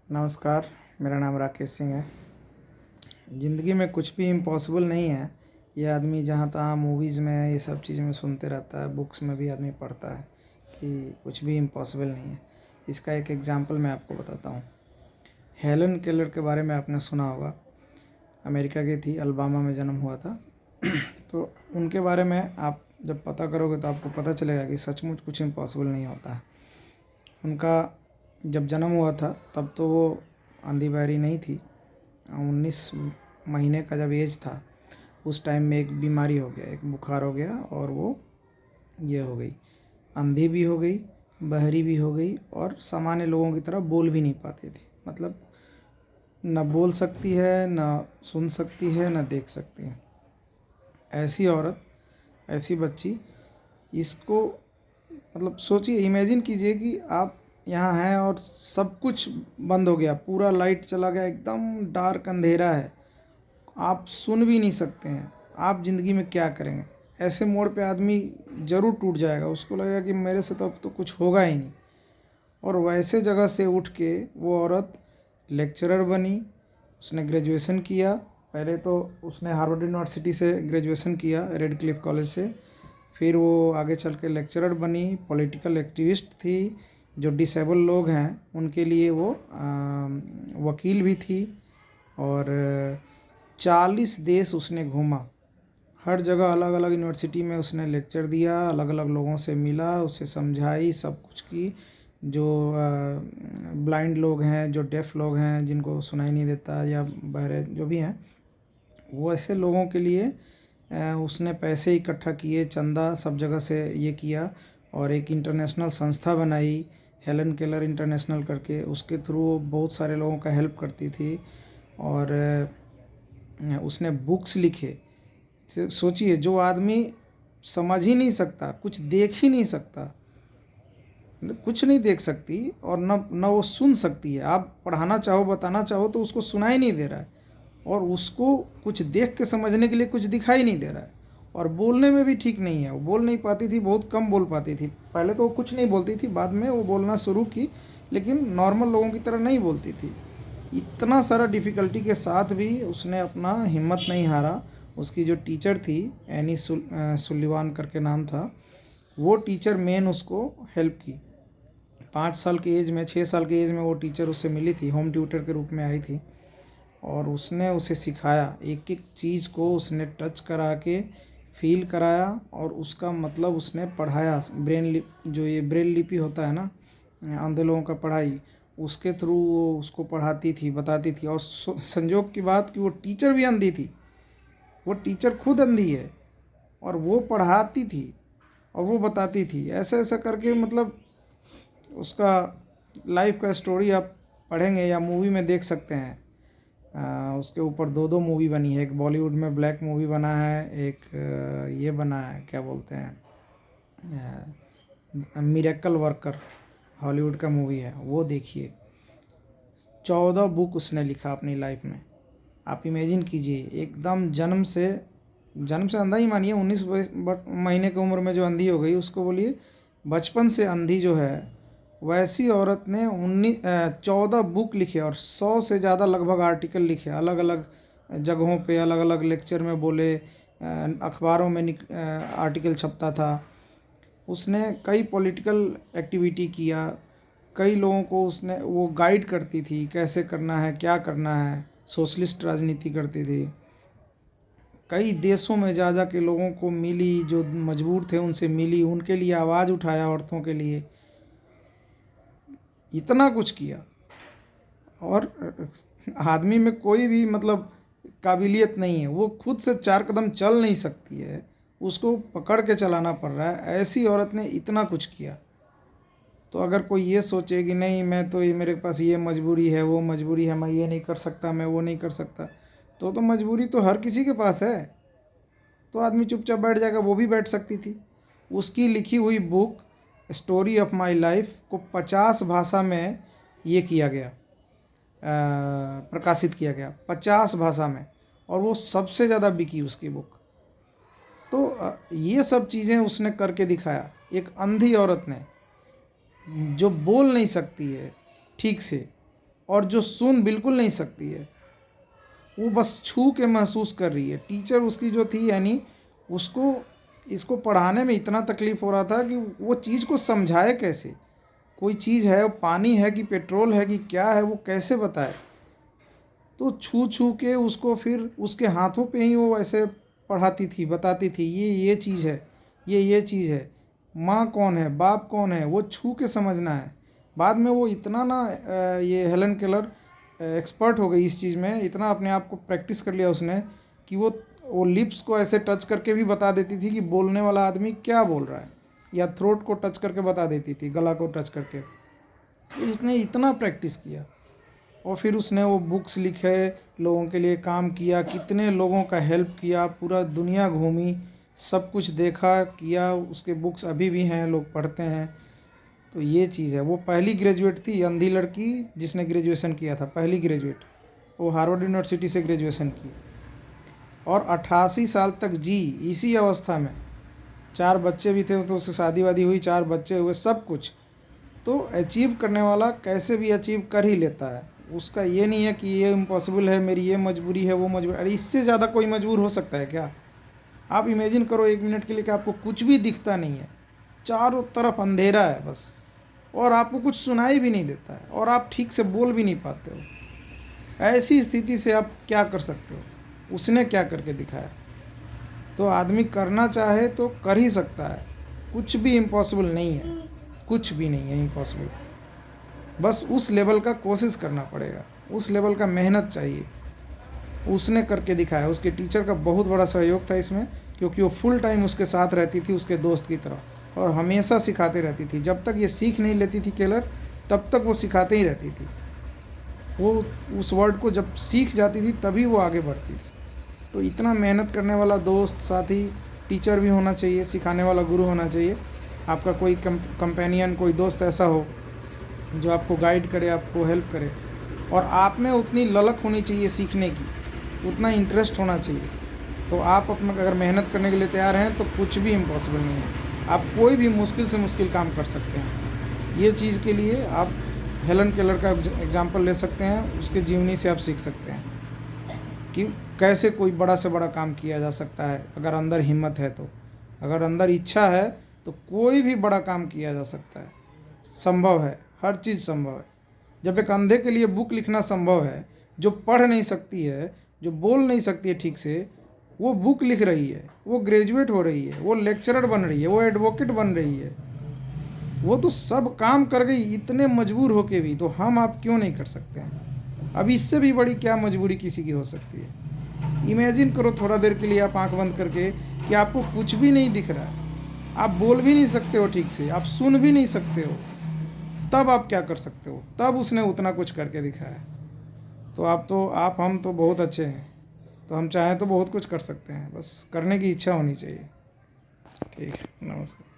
नमस्कार। मेरा नाम राकेश सिंह है। ज़िंदगी में कुछ भी इम्पॉसिबल नहीं है। ये आदमी जहाँ तहाँ मूवीज़ में ये सब चीज़ में सुनते रहता है, बुक्स में भी आदमी पढ़ता है कि कुछ भी इम्पॉसिबल नहीं है। इसका एक एग्जांपल मैं आपको बताता हूँ। हेलन केलर के बारे में आपने सुना होगा। अमेरिका की थी, अलबामा में जन्म हुआ था। तो उनके बारे में आप जब पता करोगे तो आपको पता चलेगा कि सचमुच कुछ इम्पॉसिबल नहीं होता है। उनका जब जन्म हुआ था तब तो वो अंधी बहरी नहीं थी। 19 महीने का जब एज था उस टाइम में एक बीमारी हो गया, एक बुखार हो गया और वो ये हो गई, अंधी भी हो गई, बहरी भी हो गई और सामान्य लोगों की तरह बोल भी नहीं पाती थी। मतलब न बोल सकती है, न सुन सकती है, न देख सकती है। ऐसी औरत, ऐसी बच्ची, इसको मतलब सोचिए, इमेजिन कीजिए कि आप यहाँ हैं और सब कुछ बंद हो गया, पूरा लाइट चला गया, एकदम डार्क अंधेरा है, आप सुन भी नहीं सकते हैं। आप ज़िंदगी में क्या करेंगे? ऐसे मोड़ पे आदमी ज़रूर टूट जाएगा, उसको लगेगा कि मेरे से तो अब तो कुछ होगा ही नहीं। और वैसे जगह से उठ के वो औरत लेक्चरर बनी। उसने ग्रेजुएशन किया। पहले तो उसने हार्वर्ड यूनिवर्सिटी से ग्रेजुएशन किया, रेड क्लिफ कॉलेज से। फिर वो आगे चल के लेक्चरर बनी, पॉलिटिकल एक्टिविस्ट थी। जो डिसेबल लोग हैं उनके लिए वो वकील भी थी। और 40 देश उसने घूमा। हर जगह अलग अलग यूनिवर्सिटी में उसने लेक्चर दिया, अलग अलग लोगों से मिला, उसे समझाई, सब कुछ की। जो ब्लाइंड लोग हैं, जो डेफ लोग हैं, जिनको सुनाई नहीं देता, या बहरे जो भी हैं, वो ऐसे लोगों के लिए उसने पैसे इकट्ठा किए, चंदा सब जगह से ये किया और एक इंटरनेशनल संस्था बनाई, हेलन केलर इंटरनेशनल करके। उसके थ्रू वो बहुत सारे लोगों का हेल्प करती थी। और उसने बुक्स लिखे। सोचिए, जो आदमी समझ ही नहीं सकता, कुछ देख ही नहीं सकता, कुछ नहीं देख सकती और न वो सुन सकती है, आप पढ़ाना चाहो, बताना चाहो तो उसको सुनाई नहीं दे रहा है, और उसको कुछ देख के समझने के लिए कुछ दिखाई नहीं दे रहा है, और बोलने में भी ठीक नहीं है। वो बोल नहीं पाती थी, बहुत कम बोल पाती थी। पहले तो वो कुछ नहीं बोलती थी, बाद में वो बोलना शुरू की, लेकिन नॉर्मल लोगों की तरह नहीं बोलती थी। इतना सारा डिफ़िकल्टी के साथ भी उसने अपना हिम्मत नहीं हारा। उसकी जो टीचर थी, एनी सुलिवान करके नाम था, वो टीचर मेन उसको हेल्प की। 5 साल की एज में, 6 साल की एज में वो टीचर उससे मिली थी, होम ट्यूटर के रूप में आई थी। और उसने उसे सिखाया, एक एक चीज़ को उसने टच करा के फील कराया, और उसका मतलब उसने पढ़ाया। जो ये ब्रेल लिपि होता है ना, अंधे लोगों का पढ़ाई, उसके थ्रू वो उसको पढ़ाती थी, बताती थी। और संजोग की बात कि वो टीचर भी अंधी थी, वो टीचर खुद अंधी है, और वो पढ़ाती थी और वो बताती थी। ऐसा ऐसा करके मतलब उसका लाइफ का स्टोरी आप पढ़ेंगे या मूवी में देख सकते हैं। उसके ऊपर दो दो मूवी बनी है। एक बॉलीवुड में ब्लैक मूवी बना है, एक ये बना है, क्या बोलते हैं, मिरेकल वर्कर, हॉलीवुड का मूवी है, वो देखिए। 14 बुक उसने लिखा अपनी लाइफ में। आप इमेजिन कीजिए, एकदम जन्म से अंधा ही मानिए। 19 महीने की उम्र में जो अंधी हो गई, उसको बोलिए बचपन से अंधी जो है, वैसी औरत ने 14 बुक लिखे और 100 से ज़्यादा लगभग आर्टिकल लिखे, अलग अलग जगहों पे, अलग अलग लेक्चर में बोले, अखबारों में आर्टिकल छपता था। उसने कई पॉलिटिकल एक्टिविटी किया, कई लोगों को उसने वो गाइड करती थी, कैसे करना है, क्या करना है। सोशलिस्ट राजनीति करती थी। कई देशों में जा जा के लोगों को मिली, जो मजबूर थे उनसे मिली, उनके लिए आवाज़ उठाया, औरतों के लिए। इतना कुछ किया। और आदमी में कोई भी मतलब काबिलियत नहीं है, वो खुद से 4 कदम चल नहीं सकती है, उसको पकड़ के चलाना पड़ रहा है। ऐसी औरत ने इतना कुछ किया। तो अगर कोई ये सोचे कि नहीं, मैं तो ये, मेरे पास ये मजबूरी है, वो मजबूरी है, मैं ये नहीं कर सकता, मैं वो नहीं कर सकता, तो मजबूरी तो हर किसी के पास है। तो आदमी चुपचाप बैठ जाएगा, वो भी बैठ सकती थी। उसकी लिखी हुई book story of my life को 50 भाषा में ये किया गया, प्रकाशित किया गया, 50 भाषा में, और वो सबसे ज़्यादा बिकी उसकी बुक। तो ये सब चीज़ें उसने करके दिखाया। एक अंधी औरत ने, जो बोल नहीं सकती है ठीक से, और जो सुन बिल्कुल नहीं सकती है, वो बस छू के महसूस कर रही है। टीचर उसकी जो थी यानी उसको इसको पढ़ाने में इतना तकलीफ़ हो रहा था कि वो चीज़ को समझाए कैसे। कोई चीज़ है, वो पानी है कि पेट्रोल है कि क्या है, वो कैसे बताए। तो छू छू के उसको फिर उसके हाथों पे ही वो ऐसे पढ़ाती थी, बताती थी ये चीज़ है, ये चीज़ है, माँ कौन है, बाप कौन है, वो छू के समझना है। बाद में वो इतना ना ये हेलन केलर एक्सपर्ट हो गई इस चीज़ में, इतना अपने आप को प्रैक्टिस कर लिया उसने कि वो लिप्स को ऐसे टच करके भी बता देती थी कि बोलने वाला आदमी क्या बोल रहा है, या थ्रोट को टच करके बता देती थी, गला को टच करके। तो उसने इतना प्रैक्टिस किया और फिर उसने वो बुक्स लिखे, लोगों के लिए काम किया, कितने लोगों का हेल्प किया, पूरा दुनिया घूमी, सब कुछ देखा किया। उसके बुक्स अभी भी हैं, लोग पढ़ते हैं। तो ये चीज़ है। वो पहली ग्रेजुएट थी, अंधी लड़की जिसने ग्रेजुएशन किया था, पहली ग्रेजुएट। वो हार्वर्ड यूनिवर्सिटी से ग्रेजुएशन की और 88 साल तक जी इसी अवस्था में। 4 बच्चे भी थे, तो उससे शादी वादी हुई, 4 बच्चे हुए, सब कुछ। तो अचीव करने वाला कैसे भी अचीव कर ही लेता है। उसका ये नहीं है कि ये इम्पॉसिबल है, मेरी ये मजबूरी है, वो मजबूरी। अरे इससे ज़्यादा कोई मजबूर हो सकता है क्या? आप इमेजिन करो 1 मिनट के लिए कि आपको कुछ भी दिखता नहीं है, चारों तरफ अंधेरा है बस, और आपको कुछ सुनाई भी नहीं देता है, और आप ठीक से बोल भी नहीं पाते हो। ऐसी स्थिति से आप क्या कर सकते हो? उसने क्या करके दिखाया। तो आदमी करना चाहे तो कर ही सकता है, कुछ भी इम्पॉसिबल नहीं है, कुछ भी नहीं है इम्पॉसिबल। बस उस लेवल का कोशिश करना पड़ेगा, उस लेवल का मेहनत चाहिए। उसने करके दिखाया। उसके टीचर का बहुत बड़ा सहयोग था इसमें, क्योंकि वो फुल टाइम उसके साथ रहती थी, उसके दोस्त की तरह, और हमेशा सिखाते रहती थी। जब तक ये सीख नहीं लेती थी केलर, तब तक वो सिखाते ही रहती थी। वो उस वर्ड को जब सीख जाती थी तभी वो आगे बढ़ती थी। तो इतना मेहनत करने वाला दोस्त, साथी, टीचर भी होना चाहिए, सिखाने वाला गुरु होना चाहिए। आपका कोई कंपेनियन, कोई दोस्त ऐसा हो जो आपको गाइड करे, आपको हेल्प करे, और आप में उतनी ललक होनी चाहिए सीखने की, उतना इंटरेस्ट होना चाहिए। तो आप अपना अगर मेहनत करने के लिए तैयार हैं तो कुछ भी इम्पॉसिबल नहीं है। आप कोई भी मुश्किल से मुश्किल काम कर सकते हैं। ये चीज़ के लिए आप हेलन केलर का एग्जांपल ले सकते हैं, उसके जीवनी से आप सीख सकते हैं कि कैसे कोई बड़ा से बड़ा काम किया जा सकता है अगर अंदर हिम्मत है तो। अगर अंदर इच्छा है तो कोई भी बड़ा काम किया जा सकता है, संभव है, हर चीज़ संभव है। जब एक अंधे के लिए बुक लिखना संभव है, जो पढ़ नहीं सकती है, जो बोल नहीं सकती है ठीक से, वो बुक लिख रही है, वो ग्रेजुएट हो रही है, वो लेक्चरर बन रही है, वो एडवोकेट बन रही है, वो तो सब काम कर गई इतने मजबूर होके भी। तो हम आप क्यों नहीं कर सकते हैं? अब इससे भी बड़ी क्या मजबूरी किसी की हो सकती है? इमेजिन करो थोड़ा देर के लिए आप आंख बंद करके कि आपको कुछ भी नहीं दिख रहा है, आप बोल भी नहीं सकते हो ठीक से, आप सुन भी नहीं सकते हो, तब आप क्या कर सकते हो? तब उसने उतना कुछ करके दिखाया। तो आप हम तो बहुत अच्छे हैं, तो हम चाहें तो बहुत कुछ कर सकते हैं, बस करने की इच्छा होनी चाहिए। ठीक है, नमस्कार।